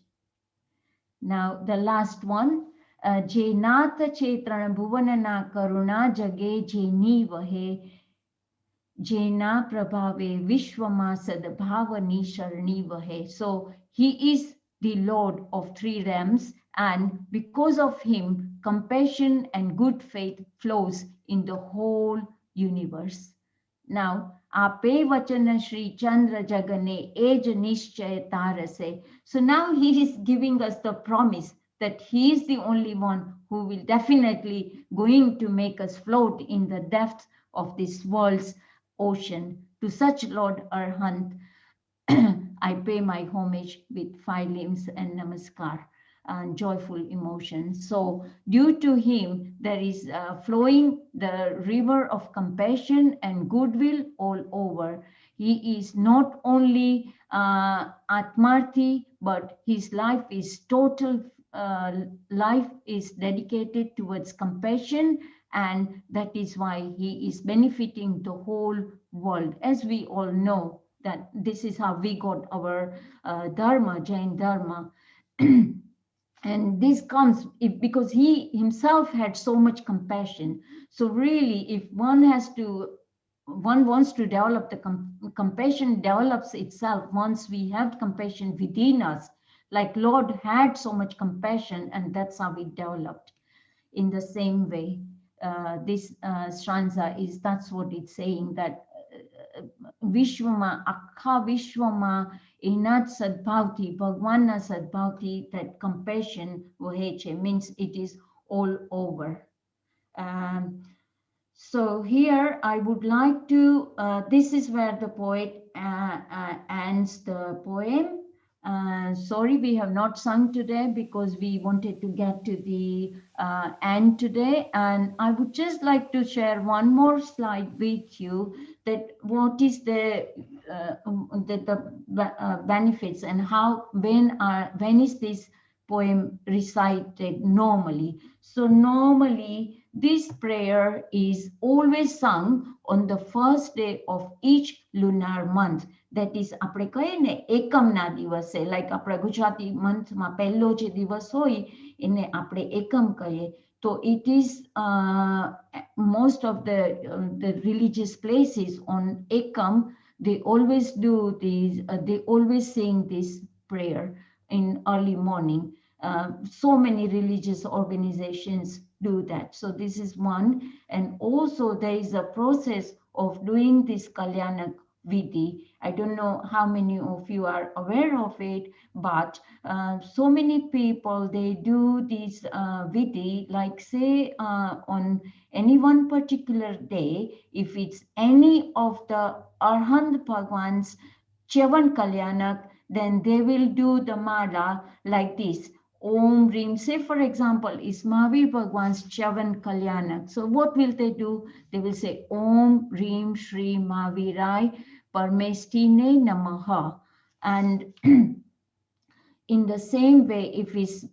Now the last one. Jenatha chetrana bhuvanana karuna jage jeni vahe Jena Prabhave Vishwama Sadbhavani Sharni Vahe. So he is the Lord of three realms, and because of him, compassion and good faith flows in the whole universe. Now, Ape Vachana Shri Chandra Jagane Ej Nishchay Tarase. So now he is giving us the promise that he is the only one who will definitely going to make us float in the depths of this world's ocean. To such Lord Arhant, I pay my homage with 5 limbs and namaskar and joyful emotion. So due to him, there is flowing the river of compassion and goodwill all over. He is not only Atmarthi, but his life is total, life is dedicated towards compassion, and that is why he is benefiting the whole world. As we all know, that this is how we got our Dharma, Jain Dharma. And this comes because he himself had so much compassion. So really, if one wants to develop the compassion develops itself once we have compassion within us. Like Lord had so much compassion, and that's how it developed. In the same way, this stanza that's what it's saying, that Vishwama, Akha Vishwama, Inat Sadbhavti, Bhagwana Sadbhavti, that compassion, Voheche, means it is all over. So here I would like to, this is where the poet ends the poem. Sorry, we have not sung today because we wanted to get to the end today. And I would just like to share one more slide with you, that what is the benefits and how, when is this poem recited normally. So normally this prayer is always sung on the first day of each lunar month. That is, આપણે કહીએ ને એકમના દિવસે, like આપણા ગુજરાતી મંથમાં પહેલો જે દિવસ હોય એને આપણે એકમ કહીએ. So it is most of the religious places on Ekam, they always do these, they always sing this prayer in early morning. So many religious organizations do that. So this is one. And also there is a process of doing this Kalyana Vidhi. I don't know how many of you are aware of it, but so many people, they do this Vidhi, like say on any one particular day, if it's any of the Arhant Bhagwan's Chavan Kalyanak, then they will do the mala like this. Om Rim, say for example, is Mahavir Bhagwan's Chavan Kalyanak. So what will they do? They will say Om Rim Shri Mahavirai Parmestine Namaha. And in the same way, if it's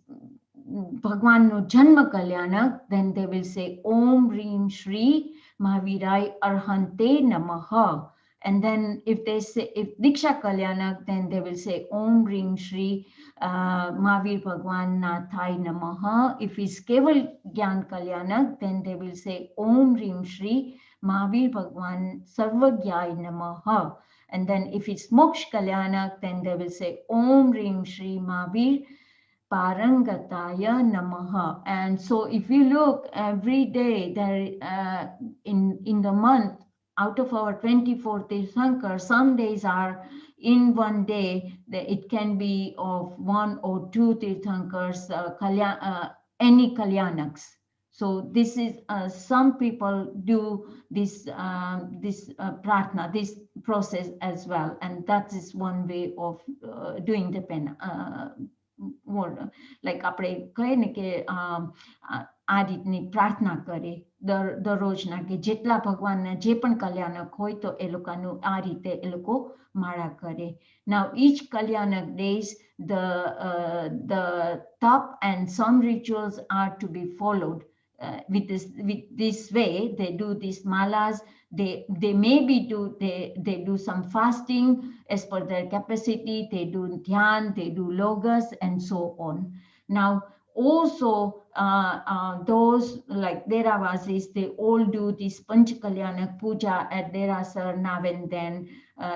Bhagwan no Janma Kalyanak, then they will say Om Rim Shri Mahavirai Arhante Namaha. And then if they say, if Diksha Kalyanak, then they will say Om Ring Shri Mahavir Bhagwan Nathai Namaha. If it's Keval Gyan Kalyanak, then they will say Om Ring Shri Mahavir Bhagwan Sarvagyai Namaha. And then if it's Moksh Kalyanak, then they will say Om Ring Shri Mahavir Parangataya Namaha. And so if you look every day there in the month, out of our 24 Tirthankars, some days are in one day, it can be of 1 or 2 Tirthankars, any Kalyanaks. So this is, some people do this, pratna, this process as well. And that is one way of doing the pen. Like આપણે કહે ને કે આ રીતની પ્રાર્થના કરે દરરોજના કે જેટલા ભગવાનને જે પણ કલ્યાણક હોય તો એ લોકોનું આ રીતે એ લોકો માળા કરે. Now each Kalyanak days the tap and some rituals are to be followed. With this way they do these malas. They maybe they do some fasting as per their capacity. They do dhyan, they do logas, and so on. Now also those like Deravasis, they all do this Panchkalyana Puja at Derasar now and then.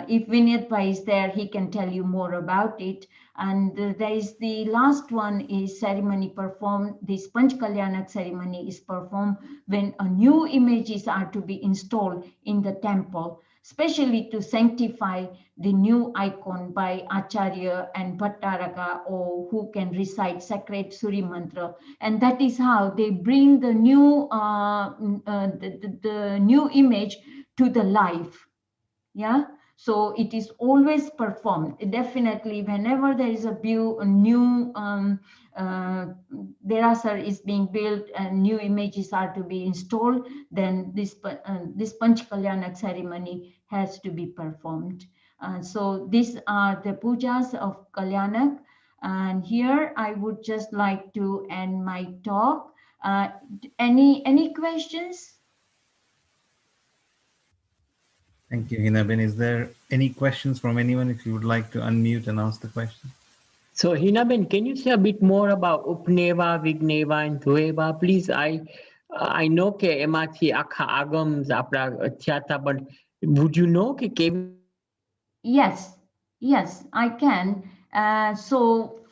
If Vinayat Bhai is there, he can tell you more about it. And there is the last one is ceremony performed. This Panchkalyanak ceremony is performed when a new images are to be installed in the temple, especially to sanctify the new icon by Acharya and Bhattaraka, or who can recite sacred Suri Mantra. And that is how they bring the new, the new image to the life. Yeah. So it is always performed. Definitely, whenever there is a new Derasar is being built and new images are to be installed, then this Panchkalyanak ceremony has to be performed. So these are the pujas of Kalyanak. And here I would just like to end my talk. Any questions? Thank you, Hinaben. Is there any questions from anyone? If you would like to unmute and ask the question. So Hinaben, can you say a bit more about Upneva, Vigneva, and Dueva, please? I know કે એમાંથી આખા આગમ્સ આપણા થયા હતા, but would you know કે કેવી? Yes, I can. So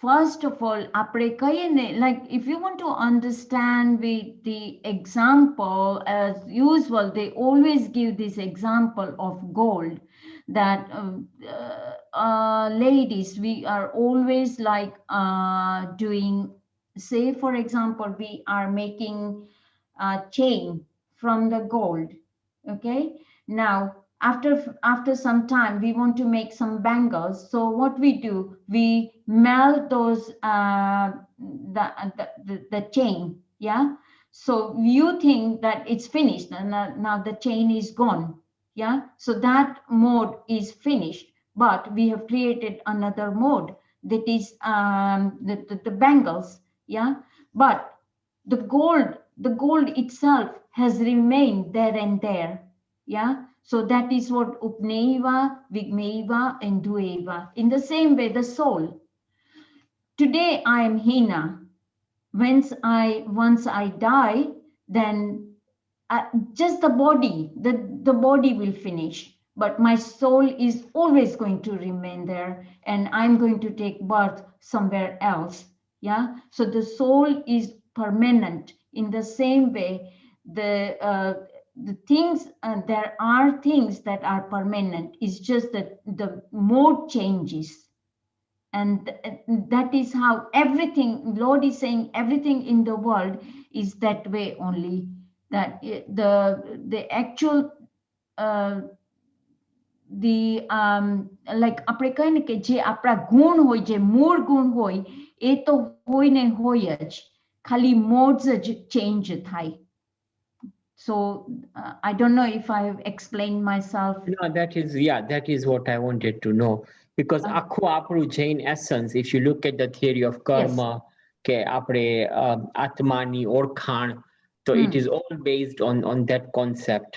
first of all, આપણે કહીએ ને, like if you want to understand with the example, as usual, they always give this example of gold, that ladies, we are always like doing, say for example, we are making a chain from the gold. Okay, now after some time we want to make some bangles. So what we do, we melt those the chain. Yeah, so you think that it's finished and now the chain is gone. Yeah, so that mode is finished, but we have created another mode, that is the bangles. Yeah, but the gold itself has remained there and there. Yeah, so that is what Upneva, Vigmeva, and Dueva. In the same way, the soul. Today I am Hina. Once I die, then just the body will finish, but my soul is always going to remain there, and I'm going to take birth somewhere else. Yeah, so the soul is permanent. In the same way, the things, there are things that are permanent. It's just that the mode changes. And that is how everything, Lord is saying, everything in the world is that way only. That the actual, like આપણે કહે ને કે જે આપણા ગુણ હોય, જે મૂળ ગુણ હોય, એ તો હોય ને હોય જ, ખાલી modes જ change થાય. So I don't know if I have explained myself. No, that is what I wanted to know. Because આખું આપણું Jain essence, if you look at the theory of karma, કે આપણે આત્માની ઓળખાણ, so it is all based on that concept.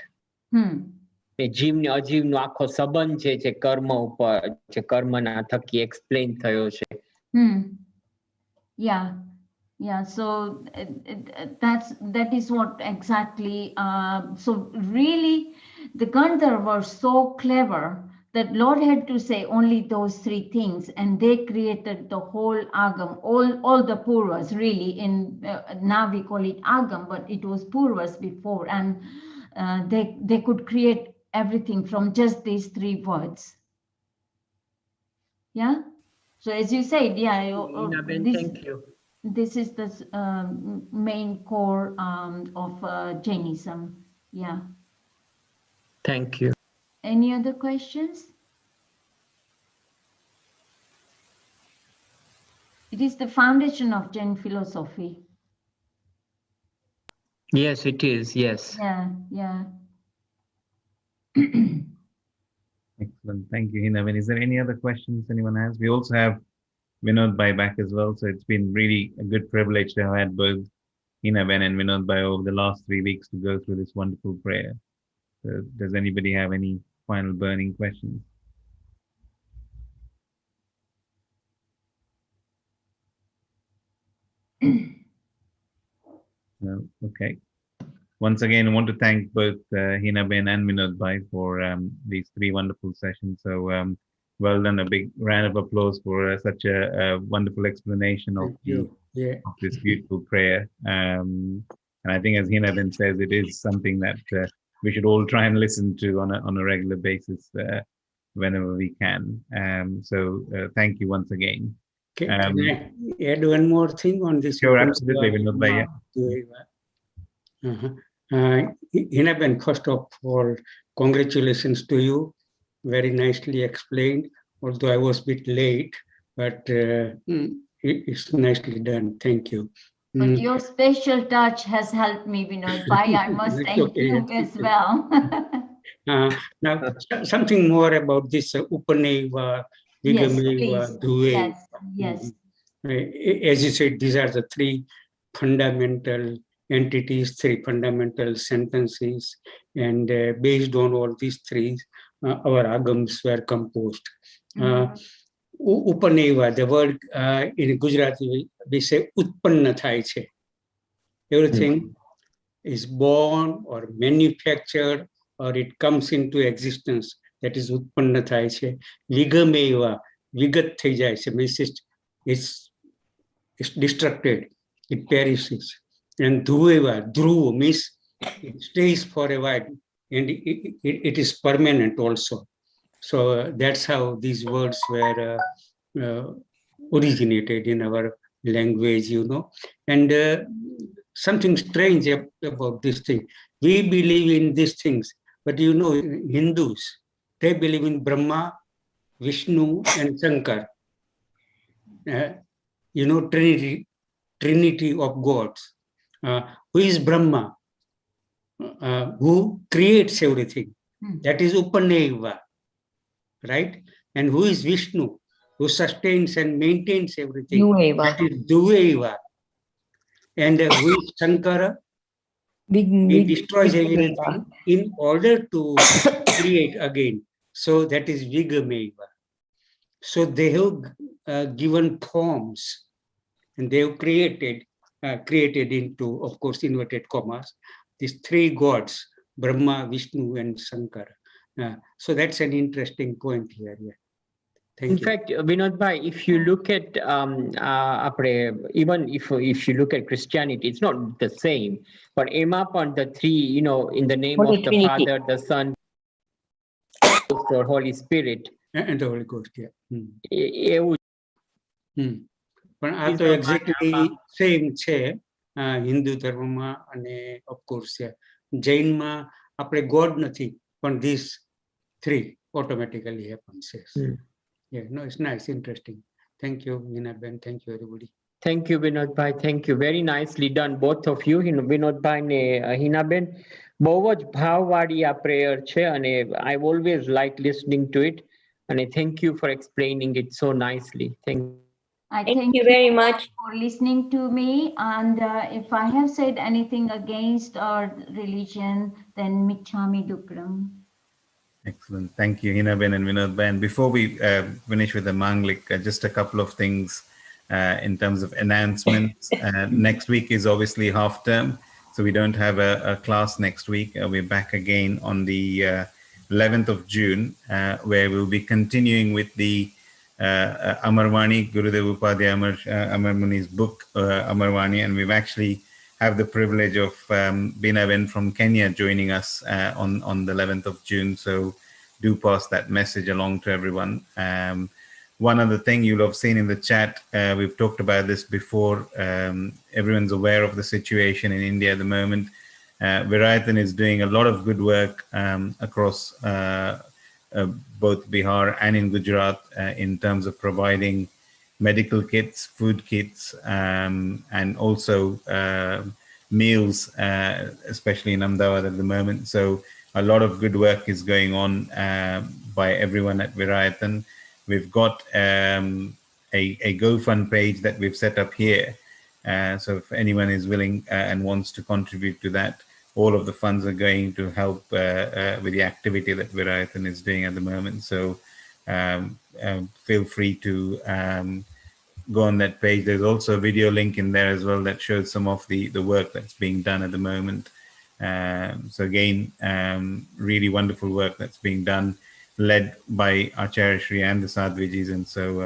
એ જીવને અજીવનો આખો સંબંધ છે કર્મ ઉપર જે કર્મના થકી એક્સપ્લેન થયો છે. Yeah, so that is what exactly. So really, the Gandhar were so clever that Lord had to say only those three things, and they created the whole agam, all the purvas really. In now we call it agam, but it was purvas before, and they could create everything from just these three words. Yeah. So as you said, Thank you. This is the main core of Jainism. Yeah. Thank you. Any other questions? It is the foundation of Jain philosophy. Yes, it is. Yes. Yeah. Excellent. Thank you, Hinaben. Is there any other questions anyone has? We also have Vinod Bhai back as well. So it's been really a good privilege to have had both Hinaben and Vinod Bhai over the last 3 weeks to go through this wonderful prayer. So does anybody have any final burning questions? No? Okay. Once again, I want to thank both Hinaben and Vinod Bhai for these 3 wonderful sessions. So well done. A big round of applause for such a wonderful explanation of this beautiful prayer. And I think, as Hinaben says, it is something that we should all try and listen to on a regular basis whenever we can. So thank you once again. Can I add one more thing on this? Sure, absolutely, Vinod Bhai. Hinaben, first of all, congratulations to you. Very nicely explained, although I was a bit late, but it's nicely done. Thank you. But your special touch has helped me, Vinod Bhai. I must thank you as well. Now, something more about this Upaneva, Vigameva, Dhuve. Yes. As you said, these are the 3 fundamental entities, 3 fundamental sentences, and based on all these 3, our agams were composed. Upaneva, the word in Gujarati, we say utpanna thai che. Everything is born or manufactured or it comes into existence. That is utpanna thai che. Vigameva, vigat thai jai che, means it's destructed, it perishes. And dhuveva, dhruv means it stays for a while and it is permanent also. So that's how these words were originated in our language, And something strange about this thing. We believe in these things, but Hindus, they believe in Brahma, Vishnu, and Shankar. Trinity of gods. Who is Brahma? Who creates everything? That is Upaneva, right? And who is Vishnu? Who sustains and maintains everything? That is Dhuveva. And who is Shankara? He destroys everything in order to create again. So that is Vigameva. So they have given forms and they have created into, of course, inverted commas, these 3 gods, Brahma, Vishnu, and Shankara. So that's an interesting point here. In fact, Vinod Bhai, if you look at even if you look at Christianity, it's not the same. But Emma on the 3, in the name of the Father, the Son, or Holy Spirit, and the Holy Ghost. પણ આ તો exactly same છે હિન્દુ ધર્મમાં અને of course જૈનમાં આપણે God નથી પણ this 3 automatically happens. No, it's nice, interesting. Thank you, Hinaben. Thank you, everybody. Thank you, Vinod Bhai. Thank you. Very nicely done, both of you. Vinod Bhai ne Hinaben. બહુ જ ભાવવાળી આ prayer છે અને I always like listening to it. And thank you for explaining it so nicely. Thank you. Thank you very much for listening to me. And if I have said anything against our religion, then michhami dukram. Excellent. Thank you, Hinaben and Vinodben. And before we finish with the Manglik, just a couple of things in terms of announcements. Next week is obviously half term, so we don't have a class next week. We're back again on the 11th of June, where we'll be continuing with the Amarwani, Gurudev Upadhyaya Amar Muni's book, Amarwani, and we've actually have the privilege of Binaben from Kenya joining us on the 11th of June. So do pass that message along to everyone. One other thing you'll have seen in the chat, we've talked about this before. Everyone's aware of the situation in India at the moment. Virayathan is doing a lot of good work across both Bihar and in Gujarat in terms of providing medical kits, food kits, and also meals, especially in Ahmedabad at the moment. So a lot of good work is going on by everyone at Virayathan. We've got a GoFund page that we've set up here. So if anyone is willing and wants to contribute to that, all of the funds are going to help with the activity that Virayathan is doing at the moment. So feel free to go on that page. There's also a video link in there as well that shows some of the work that's being done at the moment. So again, really wonderful work that's being done, led by Acharya Shri and the Sadhvijis. And so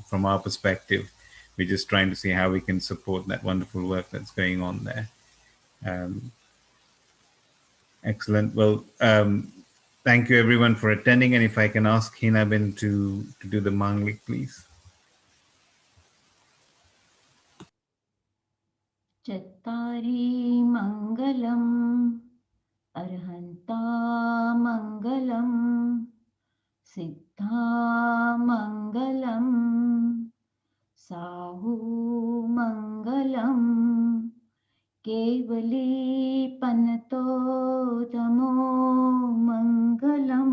from our perspective, we're just trying to see how we can support that wonderful work that's going on there. Excellent. Well, thank you everyone for attending. And if I can ask Hinaben to do the Manglik, please. Chattari Mangalam Arhanta Mangalam Siddha Mangalam Sahu Mangalam Kevali Panato Damo Mangalam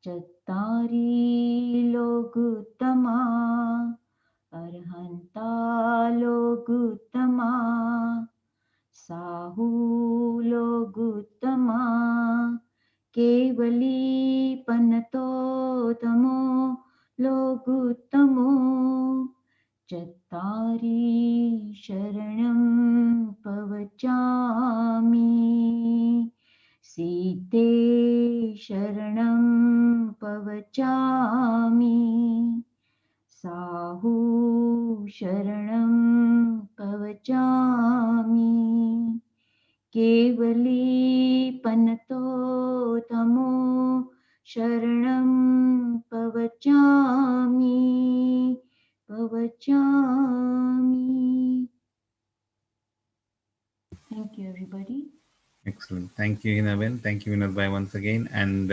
Chattari Logutama Arhanta Logutama Sahu Logutama Kevali Panato Damo Logutamo Chattari Sharanam Pavachami Site Sharanam Pavachami Sahu Sharanam Pavachami Kevali Panato Tamo Sharanam Pavachami Pavachami. Thank you, everybody. Excellent. Thank you, Hinaben. Thank you, Vinod Bhai, once again. And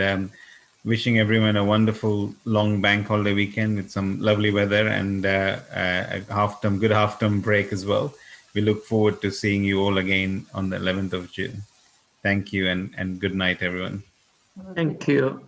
wishing everyone a wonderful long bank holiday weekend with some lovely weather and a good half-term break as well. We look forward to seeing you all again on the 11th of June. Thank you and good night, everyone. Thank you.